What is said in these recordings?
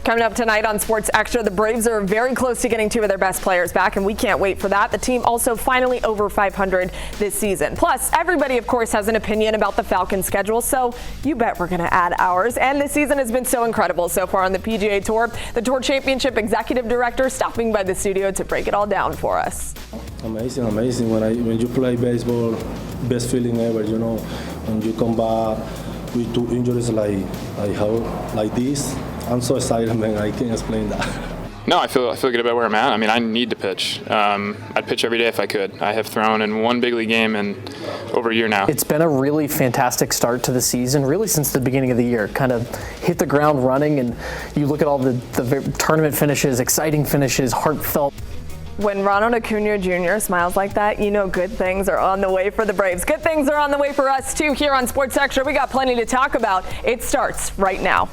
Coming up tonight on Sports Extra, the Braves are very close to getting two of their best players back, and we can't wait for that. The team also finally over 500 this season. Plus, everybody, of course, has an opinion about the Falcons schedule, so you bet we're going to add ours. And this season has been so incredible so far on the PGA Tour. The Tour Championship Executive Director stopping by the studio to break it all down for us. Amazing. When you play baseball, best feeling ever, when you come back with 2 injuries like this. I'm so excited, man. I can't explain that. No, I feel good about where I'm at. I mean, I need to pitch. I'd pitch every day if I could. I have thrown in one big league game in over a year now. It's been a really fantastic start to the season, really since the beginning of the year. Kind of hit the ground running, and you look at all the tournament finishes, exciting finishes, heartfelt. When Ronald Acuna Jr. smiles like that, you know good things are on the way for the Braves. Good things are on the way for us, too, here on Sports Extra. We got plenty to talk about. It starts right now.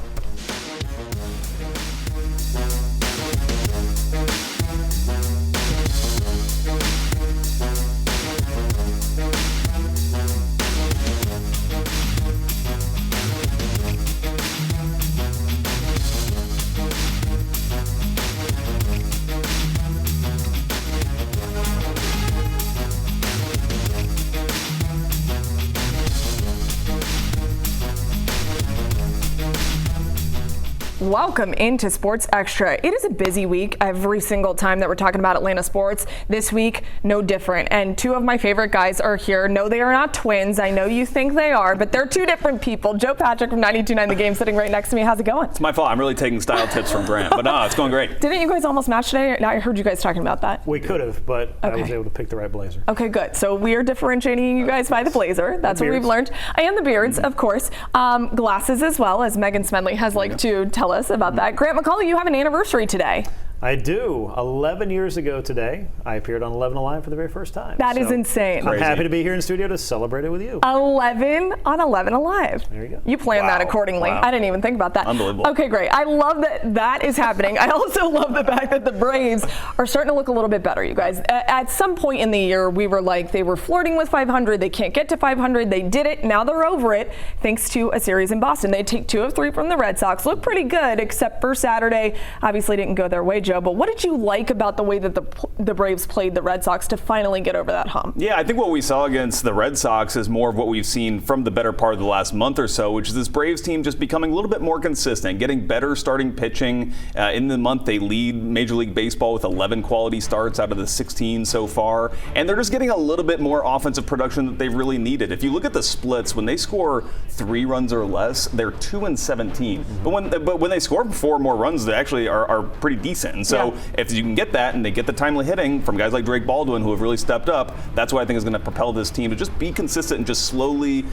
Welcome into Sports Extra. It is a busy week every single time that we're talking about Atlanta sports. This week, no different. And two of my favorite guys are here. No, they are not twins. I know you think they are, but they're two different people. Joe Patrick from 92.9 The Game sitting right next to me. How's it going? It's my fault. I'm really taking style tips from Grant, but no, it's going great. Didn't you guys almost match today? I heard you guys talking about that. We could have, but okay. I was able to pick the right blazer. Okay, good. So we are differentiating you guys by the blazer. That's what we've learned. And the beards, of course. Glasses as well, as Megan Smedley has liked to tell us about that. Grant McCauley, you have an anniversary today. I do. 11 years ago today, I appeared on 11 Alive for the very first time. That is insane. I'm happy to be here in studio to celebrate it with you. 11 on 11 Alive. There you go. You planned that accordingly. Wow. I didn't even think about that. Unbelievable. Okay, great. I love that that is happening. I also love the fact that the Braves are starting to look a little bit better, you guys. At some point in the year, we were like, they were flirting with 500. They can't get to 500. They did it. Now they're over it thanks to a series in Boston. They take 2 of 3 from the Red Sox. Look pretty good, except for Saturday. Obviously didn't go their way, Joe. But what did you like about the way that the Braves played the Red Sox to finally get over that hump? Yeah, I think what we saw against the Red Sox is more of what we've seen from the better part of the last month or so, which is this Braves team just becoming a little bit more consistent, getting better starting pitching. In the month, they lead Major League Baseball with 11 quality starts out of the 16 so far, and they're just getting a little bit more offensive production that they've really needed. If you look at the splits, when they score 3 runs or less, they're 2-17. But when they score 4 more runs, they actually are pretty decent. And so if you can get that and they get the timely hitting from guys like Drake Baldwin who have really stepped up, that's what I think is going to propel this team to just be consistent and just slowly,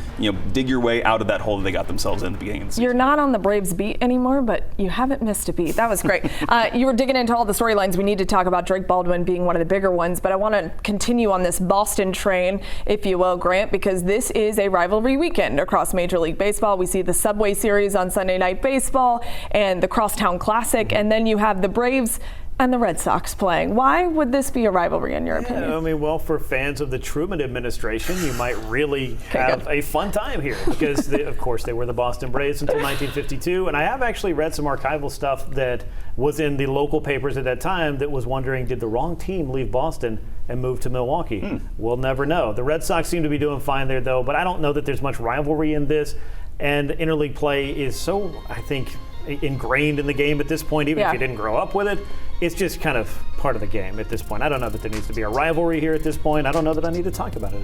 dig your way out of that hole that they got themselves in at the beginning of the season. You're not on the Braves beat anymore, but you haven't missed a beat. That was great. You were digging into all the storylines. We need to talk about Drake Baldwin being one of the bigger ones, but I want to continue on this Boston train, if you will, Grant, because this is a rivalry weekend across Major League Baseball. We see the Subway Series on Sunday Night Baseball and the Crosstown Classic, and then you have the Braves and the Red Sox playing. Why would this be a rivalry in your opinion? I mean, well, for fans of the Truman administration, you might really have a fun time here because, of course, they were the Boston Braves until 1952. And I have actually read some archival stuff that was in the local papers at that time that was wondering, did the wrong team leave Boston and move to Milwaukee? We'll never know. The Red Sox seem to be doing fine there, though, but I don't know that there's much rivalry in this. And interleague play is so, I think, ingrained in the game at this point, even if you didn't grow up with it. It's just kind of part of the game at this point. I don't know that there needs to be a rivalry here at this point. I don't know that I need to talk about it.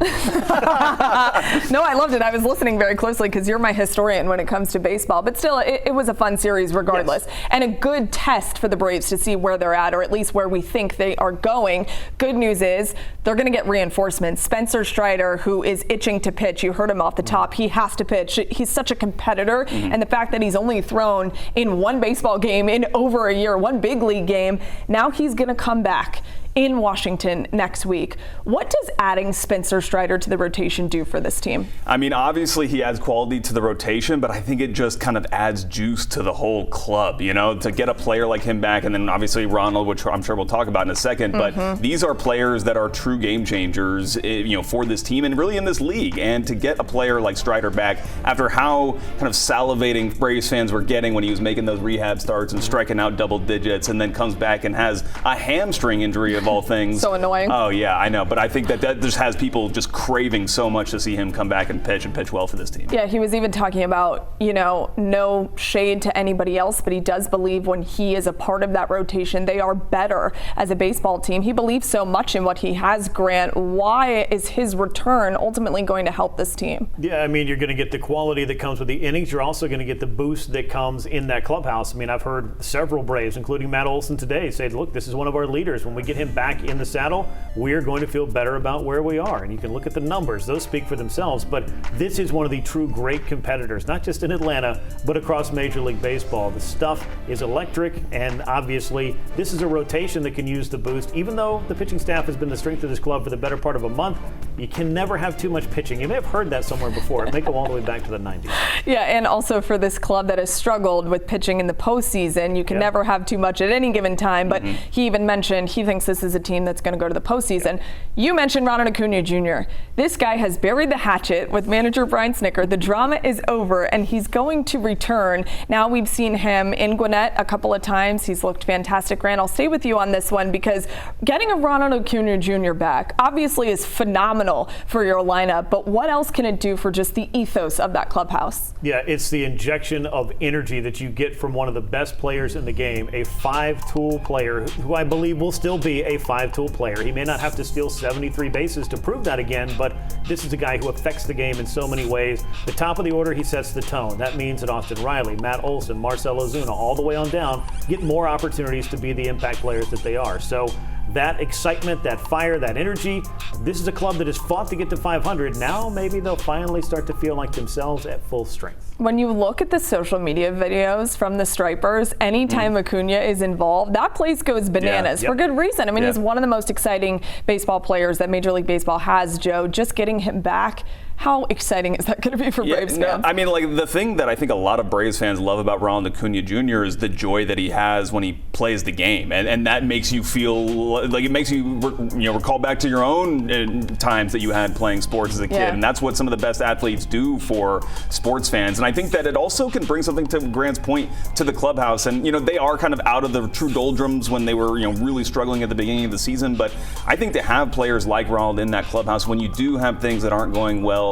No, I loved it. I was listening very closely because you're my historian when it comes to baseball. But still, it was a fun series regardless. Yes. And a good test for the Braves to see where they're at, or at least where we think they are going. Good news is they're going to get reinforcements. Spencer Strider, who is itching to pitch, you heard him off the top. He has to pitch. He's such a competitor. And the fact that he's only thrown in one baseball game in over a year, one big league game, now he's going to come back in Washington next week. What does adding Spencer Strider to the rotation do for this team? I mean, obviously he adds quality to the rotation, but I think it just kind of adds juice to the whole club, to get a player like him back, and then obviously Ronald, which I'm sure we'll talk about in a second, but these are players that are true game changers, for this team and really in this league. And to get a player like Strider back after how kind of salivating Braves fans were getting when he was making those rehab starts and striking out double digits, and then comes back and has a hamstring injury of all things. So annoying. Oh yeah, I know, but I think that just has people just craving so much to see him come back and pitch well for this team. Yeah, he was even talking about, no shade to anybody else, but he does believe when he is a part of that rotation, they are better as a baseball team. He believes so much in what he has, Grant. Why is his return ultimately going to help this team? Yeah, I mean, you're going to get the quality that comes with the innings. You're also going to get the boost that comes in that clubhouse. I mean, I've heard several Braves, including Matt Olson today, say, look, this is one of our leaders. When we get him back in the saddle, we're going to feel better about where we are. And you can look at the numbers. Those speak for themselves. But this is one of the true great competitors, not just in Atlanta, but across Major League Baseball. The stuff is electric, and obviously this is a rotation that can use the boost. Even though the pitching staff has been the strength of this club for the better part of a month, you can never have too much pitching. You may have heard that somewhere before. It may go all the way back to the 90s. Yeah, and also for this club that has struggled with pitching in the postseason, you can never have too much at any given time. But he even mentioned he thinks this is a team that's going to go to the postseason. You mentioned Ronald Acuna Jr. This guy has buried the hatchet with manager Brian Snitker. The drama is over, and he's going to return. Now we've seen him in Gwinnett a couple of times. He's looked fantastic. Grant, I'll stay with you on this one because getting a Ronald Acuna Jr. back obviously is phenomenal for your lineup, but what else can it do for just the ethos of that clubhouse? Yeah, it's the injection of energy that you get from one of the best players in the game, a five-tool player who I believe will still be a five-tool player. He may not have to steal 73 bases to prove that again, but this is a guy who affects the game in so many ways. The top of the order, he sets the tone. That means that Austin Riley, Matt Olson, Marcell Ozuna, all the way on down, get more opportunities to be the impact players that they are. So that excitement, that fire, that energy, this is a club that has fought to get to 500. Now maybe they'll finally start to feel like themselves at full strength. When you look at the social media videos from the Stripers, anytime Acuna is involved, that place goes bananas for good reason. I mean, he's one of the most exciting baseball players that Major League Baseball has, Joe. Just getting him back, how exciting is that going to be for Braves fans? I mean, like, the thing that I think a lot of Braves fans love about Ronald Acuna Jr. is the joy that he has when he plays the game, and that makes you feel like it makes you recall back to your own times that you had playing sports as a kid, and that's what some of the best athletes do for sports fans. And I think that it also can bring something, to Grant's point, to the clubhouse. And they are kind of out of the true doldrums when they were really struggling at the beginning of the season. But I think to have players like Ronald in that clubhouse when you do have things that aren't going well,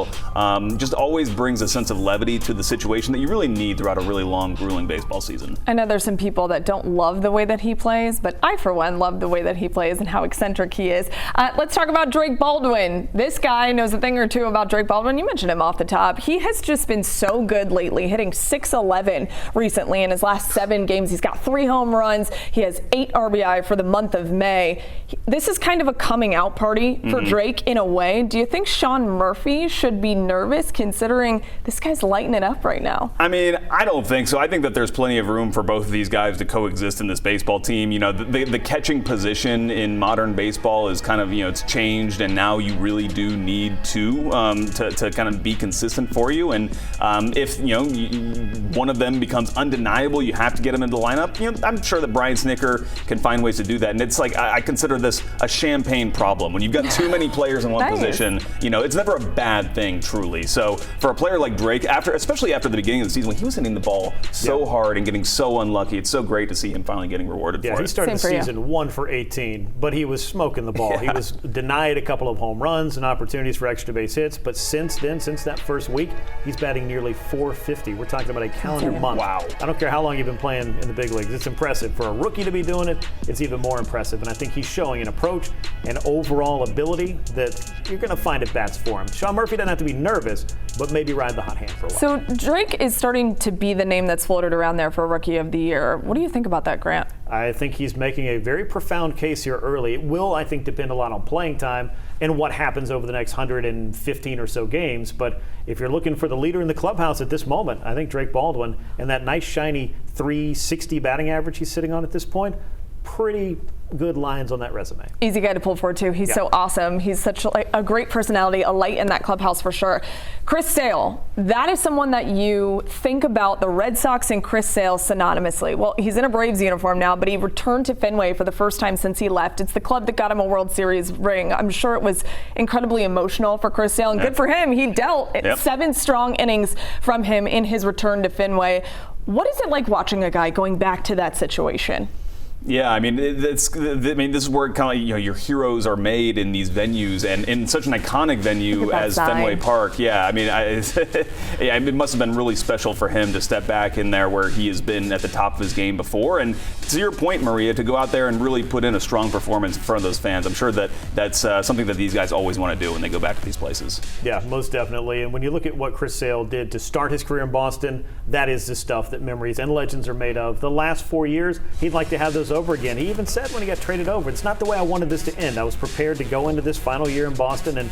just always brings a sense of levity to the situation that you really need throughout a really long, grueling baseball season. I know there's some people that don't love the way that he plays, but I, for one, love the way that he plays and how eccentric he is. Let's talk about Drake Baldwin. This guy knows a thing or two about Drake Baldwin. You mentioned him off the top. He has just been so good lately, hitting .611 recently in his last 7 games. He's got 3 home runs. He has 8 RBI for the month of May. This is kind of a coming out party for Drake in a way. Do you think Sean Murphy should be nervous considering this guy's lighting it up right now? I mean, I don't think so. I think that there's plenty of room for both of these guys to coexist in this baseball team. The catching position in modern baseball is kind of, it's changed, and now you really do need to kind of be consistent for you. And if, one of them becomes undeniable, you have to get him into the lineup. I'm sure that Brian Snitker can find ways to do that. And it's like, I consider this a champagne problem. When you've got too many players in one position, it's never a bad thing, truly. So for a player like Drake, especially after the beginning of the season when he was hitting the ball so hard and getting so unlucky, it's so great to see him finally getting rewarded for it. He started the season 1 for 18, but he was smoking the ball. He was denied a couple of home runs and opportunities for extra base hits, but since then, since that first week, he's batting nearly .450. We're talking about a calendar month. Wow. I don't care how long you've been playing in the big leagues. It's impressive. For a rookie to be doing it, it's even more impressive. And I think he's showing an approach and overall ability that you're going to find at bats for him. Sean Murphy doesn't have to be nervous, but maybe ride the hot hand for a while. So Drake is starting to be the name that's floated around there for Rookie of the Year. What do you think about that, Grant? I think he's making a very profound case here early. It will, I think, depend a lot on playing time and what happens over the next 115 or so games. But if you're looking for the leader in the clubhouse at this moment, I think Drake Baldwin and that nice, shiny 360 batting average he's sitting on at this point, pretty good lines on that resume. Easy guy to pull for too. He's so awesome. He's such a great personality, a light in that clubhouse for sure. Chris Sale, that is someone that you think about the Red Sox and Chris Sale synonymously. Well, he's in a Braves uniform now, but he returned to Fenway for the first time since he left. It's the club that got him a World Series ring. I'm sure it was incredibly emotional for Chris Sale, and good for him. He dealt 7 strong innings from him in his return to Fenway. What is it like watching a guy going back to that situation? Yeah, I mean, this is where kind of your heroes are made in these venues, and in such an iconic venue as Fenway Park. Yeah, I mean, it must have been really special for him to step back in there where he has been at the top of his game before. And to your point, Maria, to go out there and really put in a strong performance in front of those fans, I'm sure that's something that these guys always want to do when they go back to these places. Yeah, most definitely. And when you look at what Chris Sale did to start his career in Boston, that is the stuff that memories and legends are made of. The last 4 years, he'd like to have those over again. He even said when he got traded over, it's not the way I wanted this to end. I was prepared to go into this final year in Boston and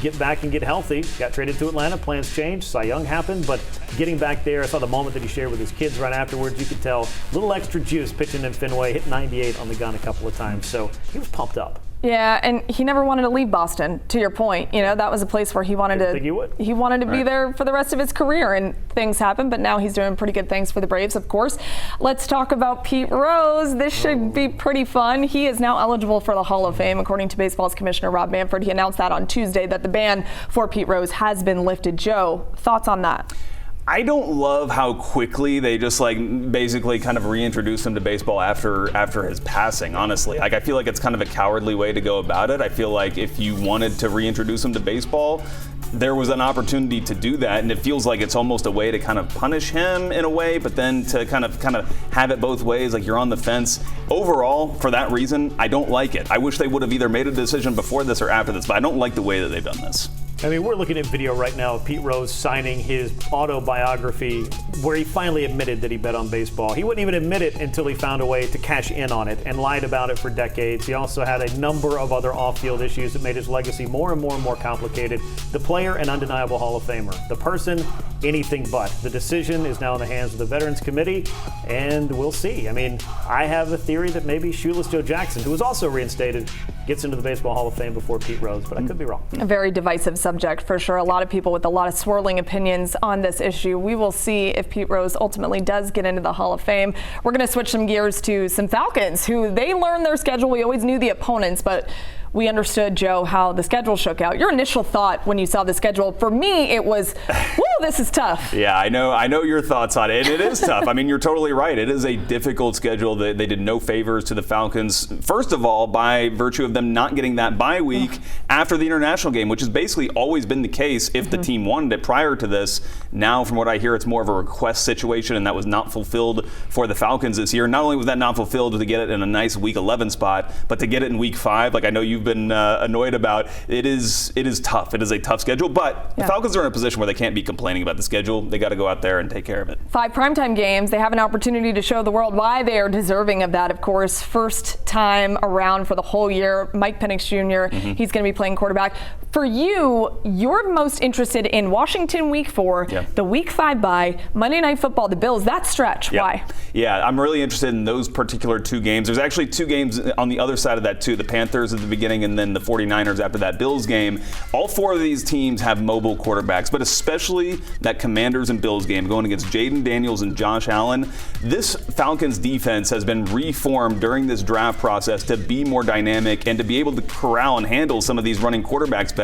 get back and get healthy. Got traded to Atlanta, plans changed, Cy Young happened, but getting back there, I saw the moment that he shared with his kids right afterwards. You could tell a little extra juice pitching in Fenway, hit 98 on the gun a couple of times, so he was pumped up. Yeah, and he never wanted to leave Boston, to your point. That was a place where he wanted to be there for the rest of his career, and things happened, but now he's doing pretty good things for the Braves, of course. Let's talk about Pete Rose. This should be pretty fun. He is now eligible for the Hall of Fame, according to baseball's commissioner, Rob Manfred. He announced that on Tuesday, that the ban for Pete Rose has been lifted. Joe, thoughts on that? I don't love how quickly they just basically kind of reintroduce him to baseball after his passing, honestly. I feel like it's kind of a cowardly way to go about it. I feel like if you wanted to reintroduce him to baseball, there was an opportunity to do that, and it feels like it's almost a way to kind of punish him in a way, but then to kind of have it both ways, like you're on the fence. Overall, for that reason, I don't like it. I wish they would have either made a decision before this or after this, but I don't like the way that they've done this. I mean, we're looking at video right now of Pete Rose signing his autobiography where he finally admitted that he bet on baseball. He wouldn't even admit it until he found a way to cash in on it and lied about it for decades. He also had a number of other off-field issues that made his legacy more and more complicated. The player, an undeniable Hall of Famer. The person, anything but. The decision is now in the hands of the Veterans Committee, and we'll see. I mean, I have a theory that maybe Shoeless Joe Jackson, who was also reinstated, gets into the Baseball Hall of Fame before Pete Rose, but I could be wrong. A very divisive subject for sure. A lot of people with a lot of swirling opinions on this issue. We will see if Pete Rose ultimately does get into the Hall of Fame. We're going to switch some gears to some Falcons, who they learned their schedule. We always knew the opponents, but we understood, Joe, how the schedule shook out. Your initial thought when you saw the schedule, for me, it was, whoa, this is tough. Yeah, I know your thoughts on it. And it is tough. I mean, you're totally right. It is a difficult schedule. They did no favors to the Falcons, first of all, by virtue of them not getting that bye week after the international game, which has basically always been the case if the team wanted it prior to this. Now, from what I hear, it's more of a request situation, and that was not fulfilled for the Falcons this year. Not only was that not fulfilled to get it in a nice Week 11 spot, but to get it in Week 5, like I know you've been annoyed about, it is tough. It is a tough schedule, but the Falcons are in a position where they can't be complaining about the schedule. They got to go out there and take care of it. 5 primetime games. They have an opportunity to show the world why they are deserving of that, of course. First time around for the whole year. Mike Penix Jr., he's going to be playing quarterback. For you, you're most interested in Washington Week 4, the Week 5 bye, Monday Night Football, the Bills, that stretch. Why? Yeah, I'm really interested in those particular 2 games. There's actually 2 games on the other side of that too. The Panthers at the beginning and then the 49ers after that Bills game. All 4 of these teams have mobile quarterbacks, but especially that Commanders and Bills game going against Jaden Daniels and Josh Allen. This Falcons defense has been reformed during this draft process to be more dynamic and to be able to corral and handle some of these running quarterbacks better.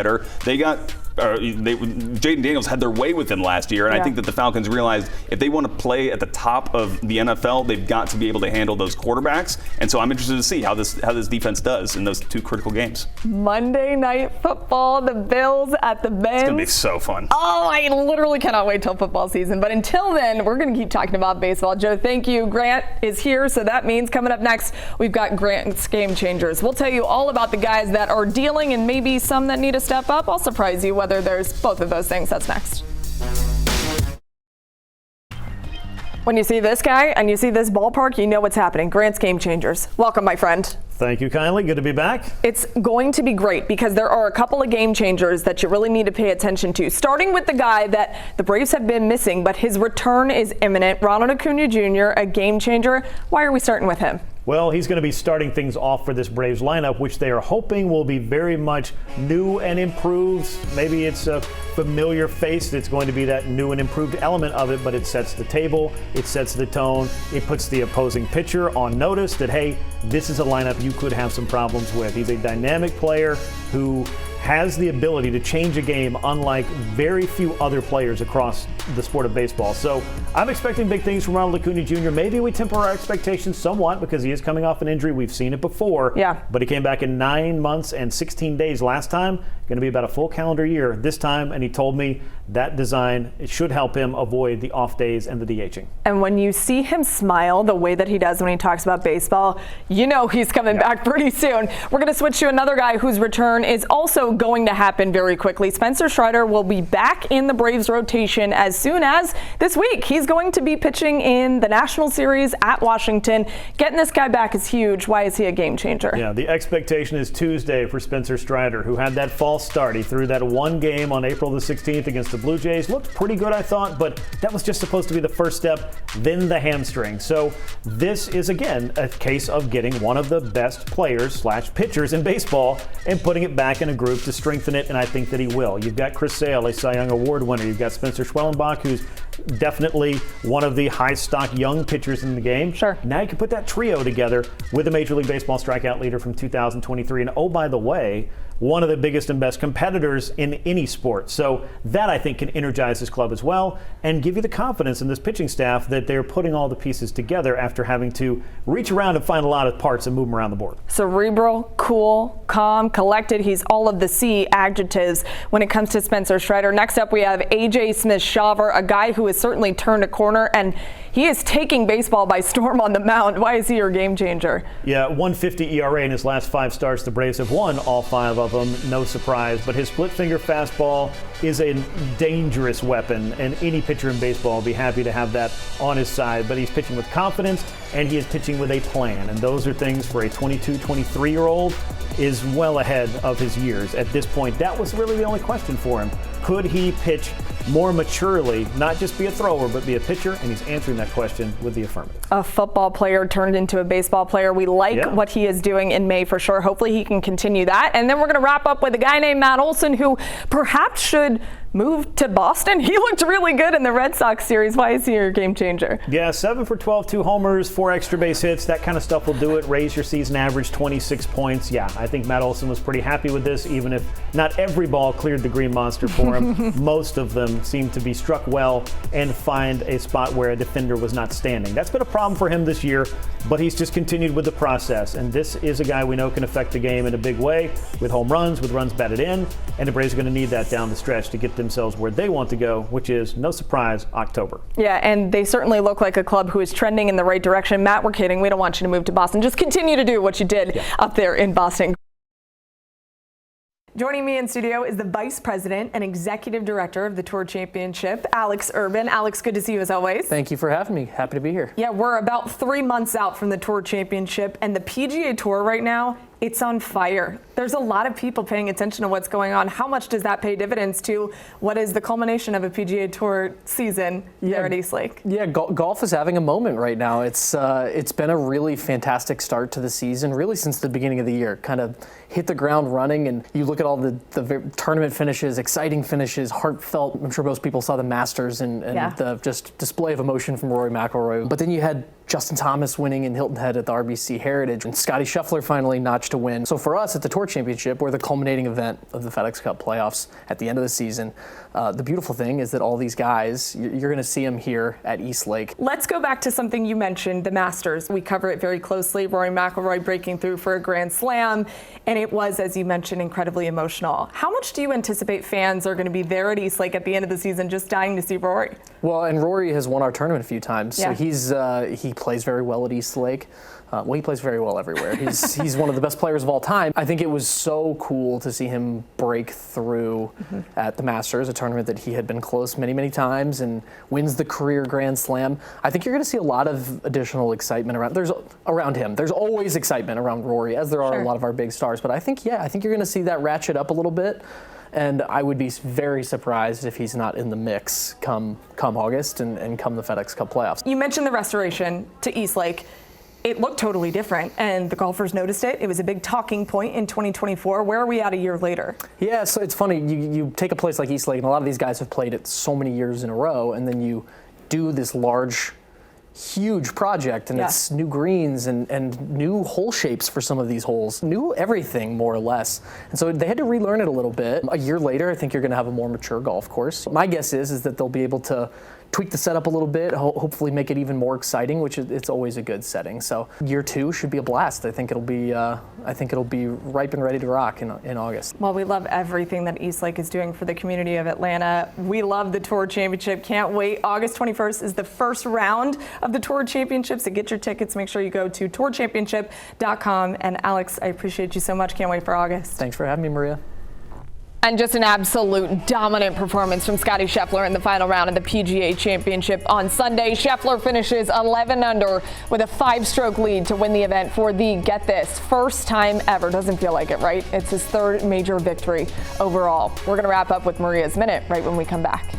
Jaden Daniels had their way with them last year, and I think that the Falcons realized if they want to play at the top of the NFL, they've got to be able to handle those quarterbacks. And so I'm interested to see how this defense does in those 2 critical games. Monday Night Football, the Bills at the Benz. It's going to be so fun. Oh, I literally cannot wait till football season. But until then, we're going to keep talking about baseball. Joe, thank you. Grant is here, so that means coming up next, we've got Grant's Game Changers. We'll tell you all about the guys that are dealing and maybe some that need to step up. I'll surprise you whether there's both of those things. That's next. When you see this guy and you see this ballpark, you know what's happening. Grant's Game Changers. Welcome, my friend. Thank you kindly. Good to be back. It's going to be great because there are a couple of game changers that you really need to pay attention to. Starting with the guy that the Braves have been missing, but his return is imminent. Ronald Acuna Jr., a game changer. Why are we starting with him? Well, he's going to be starting things off for this Braves lineup, which they are hoping will be very much new and improved. Maybe it's a familiar face that's going to be that new and improved element of it, but it sets the table, it sets the tone, it puts the opposing pitcher on notice that, hey, this is a lineup you could have some problems with. He's a dynamic player who has the ability to change a game unlike very few other players across the sport of baseball. So I'm expecting big things from Ronald Acuna Jr. Maybe we temper our expectations somewhat because he is coming off an injury. We've seen it before. Yeah. But he came back in 9 months and 16 days last time. Going to be about a full calendar year this time. And he told me that design, it should help him avoid the off days and the DHing. And when you see him smile the way that he does when he talks about baseball, you know he's coming back pretty soon. We're going to switch to another guy whose return is also going to happen very quickly. Spencer Strider will be back in the Braves rotation as soon as this week. He's going to be pitching in the National Series at Washington. Getting this guy back is huge. Why is he a game changer? Yeah, the expectation is Tuesday for Spencer Strider, who had that false start. He threw that one game on April the 16th against the Blue Jays. Looked pretty good, I thought, but that was just supposed to be the first step, then the hamstring. So this is, again, a case of getting one of the best players / pitchers in baseball and putting it back in a group to strengthen it, and I think that he will. You've got Chris Sale, a Cy Young Award winner. You've got Spencer Schwellenbach, who's definitely one of the high-stock young pitchers in the game. Sure. Now you can put that trio together with a Major League Baseball strikeout leader from 2023. And oh, by the way, one of the biggest and best competitors in any sport. So that, I think, can energize this club as well and give you the confidence in this pitching staff that they're putting all the pieces together after having to reach around and find a lot of parts and move them around the board. Cerebral, cool, calm, collected. He's all of the C adjectives when it comes to Spencer Strider. Next up, we have A.J. Smith-Shawver, a guy who has certainly turned a corner, and he is taking baseball by storm on the mound. Why is he your game changer? Yeah, 1.50 ERA in his last 5 starts. The Braves have won all 5 of them. No surprise. But his split-finger fastball is a dangerous weapon, and any pitcher in baseball will be happy to have that on his side. But he's pitching with confidence, and he is pitching with a plan. And those are things for a 22, 23-year-old is well ahead of his years. At this point, that was really the only question for him. Could he pitch more maturely, not just be a thrower, but be a pitcher? And he's answering that question with the affirmative. A football player turned into a baseball player. We like what he is doing in May for sure. Hopefully he can continue that. And then we're going to wrap up with a guy named Matt Olson, who perhaps should move to Boston. He looked really good in the Red Sox series. Why is he your game changer? Yeah, 7 for 12, 2 homers, 4 extra base hits. That kind of stuff will do it. Raise your season average 26 points. Yeah, I think Matt Olson was pretty happy with this, even if not every ball cleared the green monster for him. Most of them seemed to be struck well and find a spot where a defender was not standing. That's been a problem for him this year, but he's just continued with the process. And this is a guy we know can affect the game in a big way with home runs, with runs batted in. And the Braves are going to need that down the stretch to get themselves where they want to go, which is, no surprise, October. Yeah, and they certainly look like a club who is trending in the right direction. Matt, we're kidding. We don't want you to move to Boston. Just continue to do what you did up there in Boston. Joining me in studio is the Vice President and Executive Director of the Tour Championship, Alex Urban. Alex, good to see you as always. Thank you for having me. Happy to be here. Yeah, we're about 3 months out from the Tour Championship, and the PGA Tour right now, it's on fire. There's a lot of people paying attention to what's going on. How much does that pay dividends to what is the culmination of a PGA Tour season there at East Lake? Yeah, golf is having a moment right now. It's been a really fantastic start to the season, really since the beginning of the year. Kind of hit the ground running, and you look at all the tournament finishes, exciting finishes, heartfelt. I'm sure most people saw the Masters and the just display of emotion from Rory McIlroy. But then you had Justin Thomas winning in Hilton Head at the RBC Heritage, and Scotty Scheffler finally notched a win. So for us at the Tour Championship, we're the culminating event of the FedEx Cup playoffs at the end of the season. The beautiful thing is that all these guys, you're going to see them here at East Lake. Let's go back to something you mentioned, the Masters. We cover it very closely. Rory McIlroy breaking through for a Grand Slam, and it was, as you mentioned, incredibly emotional. How much do you anticipate fans are going to be there at East Lake at the end of the season just dying to see Rory? Well, and Rory has won our tournament a few times, so he plays very well at East Lake. Well, he plays very well everywhere. He's one of the best players of all time. I think it was so cool to see him break through at the Masters, a tournament that he had been close many, many times, and wins the career Grand Slam. I think you're going to see a lot of additional excitement around him. There's always excitement around Rory, as there are a lot of our big stars. But I think you're going to see that ratchet up a little bit. And I would be very surprised if he's not in the mix come August and come the FedEx Cup playoffs. You mentioned the restoration to East Lake. it looked totally different, and the golfers noticed it. It was a big talking point in 2024. Where are we at a year later? Yeah, so it's funny. You take a place like Eastlake, and a lot of these guys have played it so many years in a row, and then you do this large, huge project, and it's new greens and new hole shapes for some of these holes, new everything more or less. And so they had to relearn it a little bit. A year later, I think you're going to have a more mature golf course. My guess is that they'll be able to tweak the setup a little bit, hopefully make it even more exciting, which it's always a good setting. So year 2 should be a blast. I think it'll be ripe and ready to rock in August. Well, we love everything that Eastlake is doing for the community of Atlanta. We love the Tour Championship. Can't wait. August 21st is the first round of the Tour Championships. To get your tickets, make sure you go to tourchampionship.com. And Alex, I appreciate you so much. Can't wait for August. Thanks for having me, Maria. And just an absolute dominant performance from Scottie Scheffler in the final round of the PGA Championship on Sunday. Scheffler finishes 11 under with a 5-stroke lead to win the event for the, get this, first time ever. Doesn't feel like it, right? It's his 3rd major victory overall. We're going to wrap up with Maria's Minute right when we come back.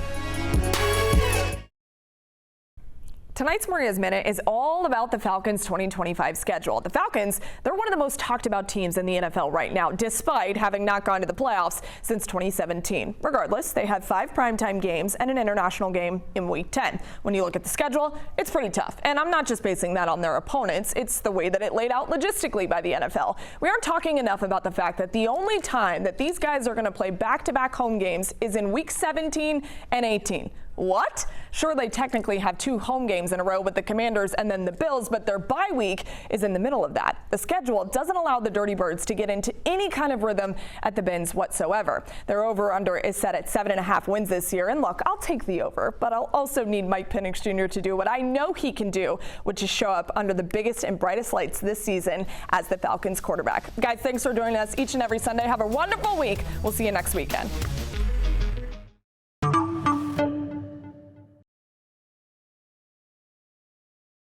Tonight's Maria's Minute is all about the Falcons' 2025 schedule. The Falcons, they're one of the most talked about teams in the NFL right now, despite having not gone to the playoffs since 2017. Regardless, they have 5 primetime games and an international game in Week 10. When you look at the schedule, it's pretty tough. And I'm not just basing that on their opponents. It's the way that it laid out logistically by the NFL. We aren't talking enough about the fact that the only time that these guys are going to play back-to-back home games is in Week 17 and 18. What? Sure, they technically have 2 home games in a row with the Commanders and then the Bills, but their bye week is in the middle of that. The schedule doesn't allow the Dirty Birds to get into any kind of rhythm at the Bins whatsoever. Their over-under is set at 7.5 wins this year. And look, I'll take the over, but I'll also need Mike Penix Jr. to do what I know he can do, which is show up under the biggest and brightest lights this season as the Falcons quarterback. Guys, thanks for joining us each and every Sunday. Have a wonderful week. We'll see you next weekend.